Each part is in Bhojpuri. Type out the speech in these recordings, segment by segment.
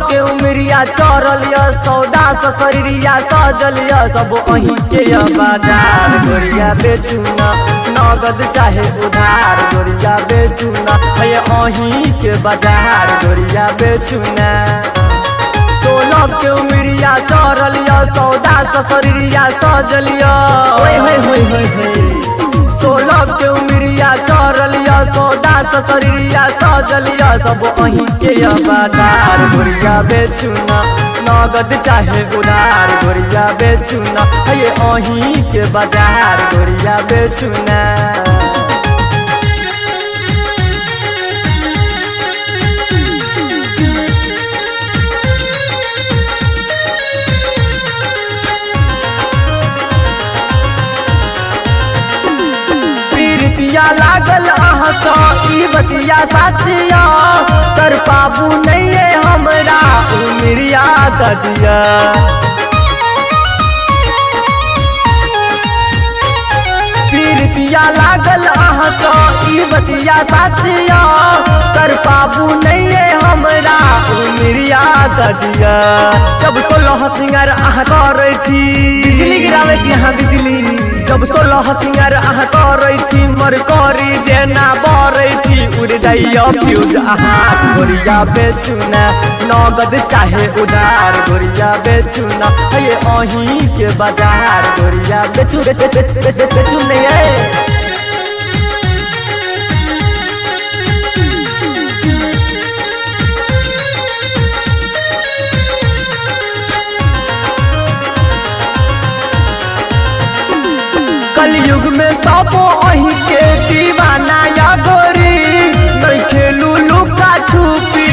के उमरिया चढ़लिया सौदा ससरिया सजलिया सब अही के बाजार गोरिया बेचूना नगद चाहे उधार गोरिया बेचूना है अही के बाजार गोरिया बेचूना। 16 के उमरिया चढ़लिया सौदा ससरिया सजलिया 16 के उमरिया चढ़लिया सौदा ससरिया सजलिया सब अही के बाजार गोरिया बेचूना नगद चाहे उधार गोरिया बेचूना है अही के बाजार गोरिया बेचूना। लागल अहसा ई बतिया साथिया कर पाबू नहीं है हमरा उमरिया गजिया। पीरतिया लागल अहसा ई बतिया साथिया कर पाबू नहीं है हमरा उमरिया गजिया। जब 16 सिंगर आह करे छी बिजली गिरावे छी हाँ बिजली जब 16 सिंगर आह करे छी मर करी जेना बरे छी उड़ जाइया फ्यूज आहा गोरिया बेचूना नगद चाहे उधार गोरिया बेचूना है अही के बाजार गोरिया बेचू नहीं है। कलयुग में सबो अही के दीवाना या गोरी नहीं खेलू लुका छुपी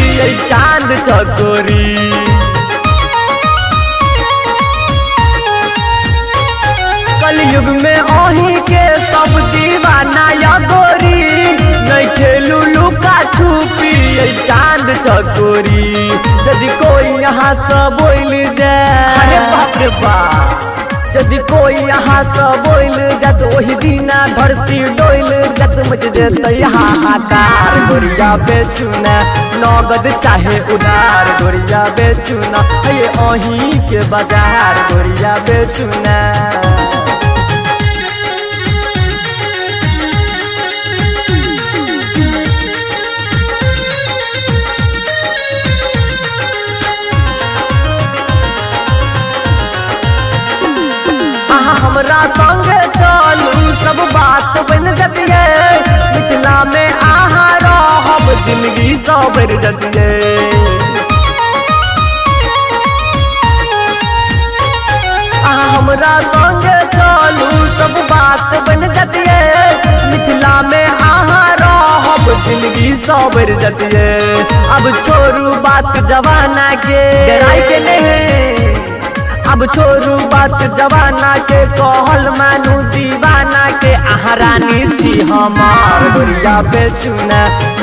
चांद चकोरी। कलयुग में अही के सब दीवाना या गोरी नहीं खेलू लुका छुपी चांद चकोरी। यदि कोई यहाँ से बोल जाए बाप रे बाप यदि कोई यहाँ से बोल जत वही दीना धरती डोल जत मच देते हाहाकार गोरिया बेचूना नगद चाहे उधार गोरिया बेचूना है अही के बाजार गोरिया बेचूना। हमरा संगे चलू सब बात बन जतिए मिथिला में आहा रहब जिंदगी सबर जतिए। हमरा संगे चलू सब बात बन जतिए मिथिला में आहा रहब जिंदगी सबर जतिए। अब छोड़ू बात जवाना के डराई के नहीं अब छोड़ू बात जवाना के कहल मानू दीवाना के आहरानी छी हमार गोरिया बेचूना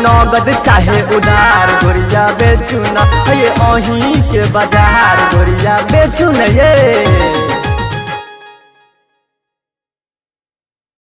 नगद चाहे उधार गोरिया बेचूना है अही के बाजार गोरिया बेचूना ये।